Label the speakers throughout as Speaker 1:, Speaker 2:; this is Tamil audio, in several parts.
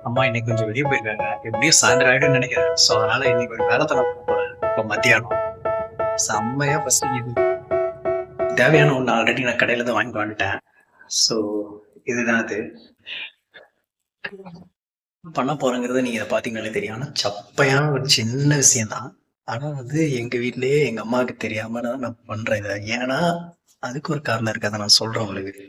Speaker 1: அம்மா இன்னைக்கு கொஞ்சம் வெளியே போயிருக்காங்க. எப்படியும் சாயந்தரம் ஆயிடும்னு நினைக்கிறேன். ஸோ அதனால இன்னைக்கு ஒரு வேலை தர போறேன். இப்போ மத்தியானம் செம்மையா பசிக்குது. தேவையான ஒன்று ஆல்ரெடி நான் கடையில தான் வாங்கிட்டு வந்துட்டேன். ஸோ இதுதான் அது பண்ண போறேங்கிறது நீங்க இதை பார்த்தீங்கன்னாலே தெரியும். ஆனால் சப்பையான ஒரு சின்ன விஷயம்தான். ஆனால் வந்து எங்க வீட்லயே எங்க அம்மாவுக்கு தெரியாம நான் பண்றேன் இதை. ஏன்னா அதுக்கு ஒரு காரணம் இருக்கு. அதை நான் சொல்றேன் உங்களுக்கு.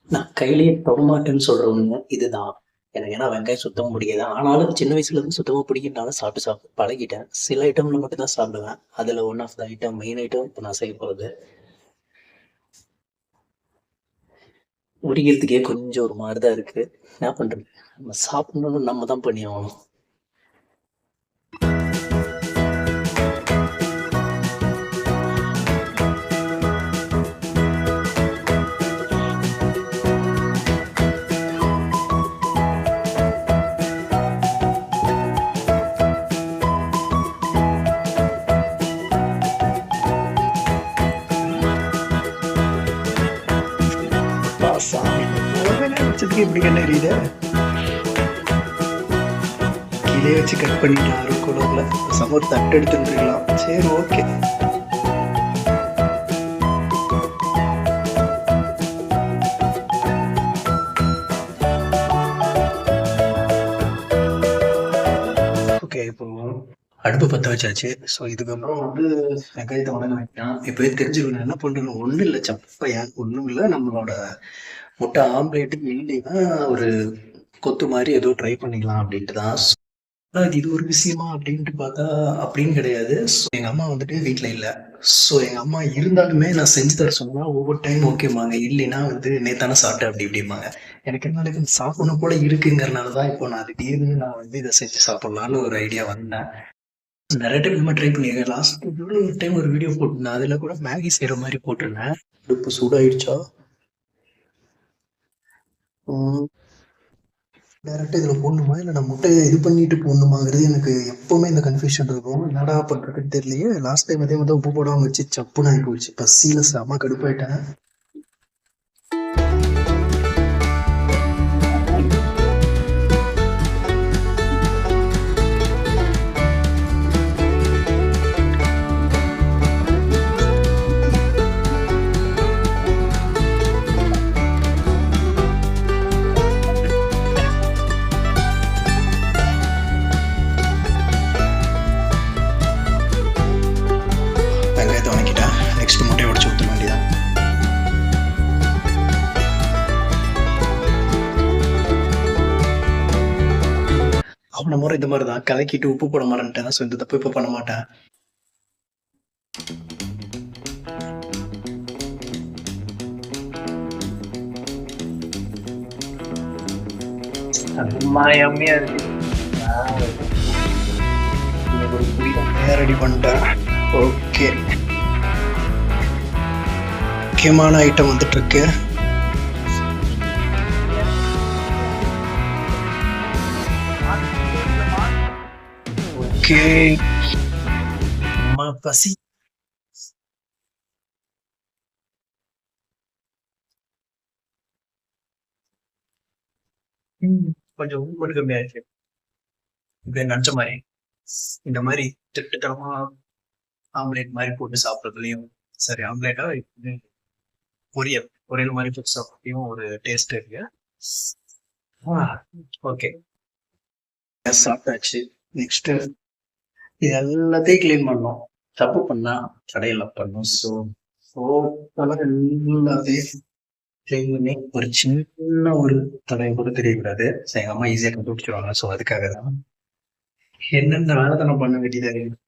Speaker 1: நான் கையிலேயே தொடமாட்டேன்னு சொல்ற ஒண்ணு இதுதான். எனக்கு ஏன்னா வெங்காயம் சுத்தமா பிடிக்காது. ஆனாலும் சின்ன வயசுல இருந்து சுத்தமா பிடிக்கிறதுனால சாப்பிட்டு சாப்பிட்டு பழகிட்டேன். சில ஐட்டம்ல மட்டும் தான் சாப்பிடுவேன். அதுல one of the item, main item இப்போ நான் செய்ய போறது. உரிக்கிறதுக்கே கொஞ்சம் ஒரு மாதிரி தான் இருக்கு. என்ன பண்றது? நம்ம சாப்பிடணும்னு நம்ம தான் பண்ணி ஆகணும். வச்சதுக்கு இப்படி கண்ண எரியுது. கீழே வச்சு கட் பண்ணிட்டாரு குளம்ல. சமூக தட்டு எடுத்துருக்கலாம். சரி, ஓகே. ஓகே, இப்போ அடுப்பு பற்ற வச்சாச்சு. ஸோ இதுக்கப்புறம் வந்து வெங்காயத்தை வணங்க வைக்கலாம். இப்போ தெரிஞ்சுக்கணும் என்ன பண்ணுறோம். ஒன்றும் இல்லை, சப்பையா ஒன்றும் இல்லை. நம்மளோட முட்டை ஆம்லேட்டு இல்லைன்னா ஒரு கொத்து மாதிரி ஏதோ ட்ரை பண்ணிக்கலாம் அப்படின்ட்டு தான். இது ஒரு விஷயமா அப்படின்ட்டு பார்த்தா அப்படின்னு கிடையாது. ஸோ எங்கள் அம்மா வந்துட்டு வீட்டில் இல்லை. ஸோ எங்கள் அம்மா இருந்தாலுமே நான் செஞ்சு தர சொன்னா ஒவ்வொரு டைம் ஓகேம்பாங்க, இல்லைன்னா வந்து நேத்தானே சாப்பிட்டேன் அப்படி இப்படிம்பாங்க. எனக்கு என்ன இது சாப்பிடணும் போல இருக்குங்கிறனால தான் இப்போ நான் திடீர்னு நான் வந்து இதை செஞ்சு சாப்பிட்லான்னு ஒரு ஐடியா வந்தேன். நிறைய டைம் நம்ம ட்ரை பண்ணியிருக்கேன். லாஸ்ட் ஒரு டைம் ஒரு வீடியோ போட்டிருந்தேன். அதில் கூட மேகி செய்கிற மாதிரி போட்டிருந்தேன். இப்போ சூடாயிடுச்சா? டேரெக்டாக இதில் போடணுமா இல்லை நான் முட்டையை இது பண்ணிட்டு போடணுமாங்கிறது எனக்கு எப்போவுமே இந்த கன்ஃபியூஷன் இருக்கும். என்னடா பண்ணுறதுன்னு தெரியலையே. லாஸ்ட் டைம் அதே மாதிரி உப்பு போடாமல் வச்சு சப்புன்னு ஆகி போச்சு. பசியில் செம்ம கடுப்பாயிட்டேன். நெக்ஸ்ட் முட்டையை உடச்சு ஊற்ற வேண்டியதான். அவனை முறை இந்த மாதிரி தான் கலக்கிட்டு உப்பு போட மாட்டேன். ஸோ இந்த தப்பு இப்போ பண்ண மாட்டேன். ரெடி பண்ணிட்டேன். ஓகே, முக்கியமான ஐட்டம் வந்துட்டு இருக்கு. ஓகே, பசி கொஞ்சம் உப்பு கம்மியாயிடுச்சு. இப்படி நினைச்ச மாதிரி இந்த மாதிரி திட்டத்தரமா ஆம்லேட் மாதிரி போட்டு சாப்பிட்றதுலையும் சரி, ஆம்லேட்டா பொரியல் மாதிரி போட்டு சாப்பிட்றதையும் ஒரு டேஸ்ட் இருக்கு. ஓகே, சாப்பிட்டாச்சு. நெக்ஸ்ட் இது எல்லாத்தையும் கிளீன் பண்ணோம். தப்பு பண்ணா கடையில பண்ணும். ஸோ எல்லாத்தையும் கிளீன் பண்ணி ஒரு சின்ன ஒரு தடையை கூட தெரியக்கூடாது. எங்க அம்மா ஈஸியாக கண்டுபிடிச்சிருவாங்க. ஸோ அதுக்காக தான் என்னென்ன வேலை தானே பண்ண வேண்டியதாக இருக்கு.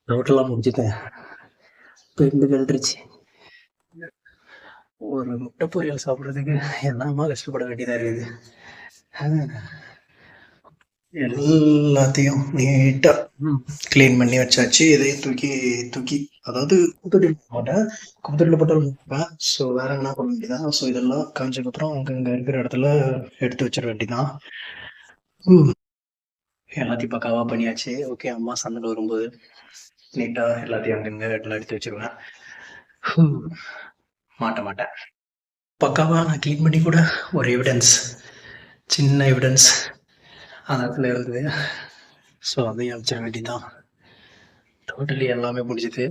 Speaker 1: டோட்டலாக முடிச்சுட்டேன். பெண்டு கழட்டுருச்சு. ஒரு முட்டை பொரியல் சாப்பிட்றதுக்கு என்னமா கஷ்டப்பட வேண்டியதாக இருக்குது. எல்லாத்தையும் நீட்டாக க்ளீன் பண்ணி வச்சாச்சு. இதையும் தூக்கி தூக்கி அதாவது குப்பைத்தொட்டியில் போட மாட்டேன், குப்பைத்தொட்டியில் போட்டாலும் வைப்பேன். ஸோ வேற என்ன பண்ண வேண்டியதான். ஸோ இதெல்லாம் காஞ்சதுக்கப்புறம் அங்கங்கே இருக்கிற இடத்துல எடுத்து வச்சிட வேண்டியதான். எல்லாத்தையும் பக்காவாக பண்ணியாச்சு. ஓகே, அம்மா சந்தையில் வரும்போது நீட்டாக எல்லாத்தையும் அங்கங்கே எல்லாம் எடுத்து வச்சிருவேன். மாட்ட மாட்டேன். பக்காவாக நான் க்ளீன் பண்ணி கூட ஒரு எவிடன்ஸ், சின்ன எவிடன்ஸ் அந்த இடத்துல இருந்தது. ஸோ அதையும் அழிச்சிட வேண்டியதான். டோட்டலி எல்லாமே முடிஞ்சுது.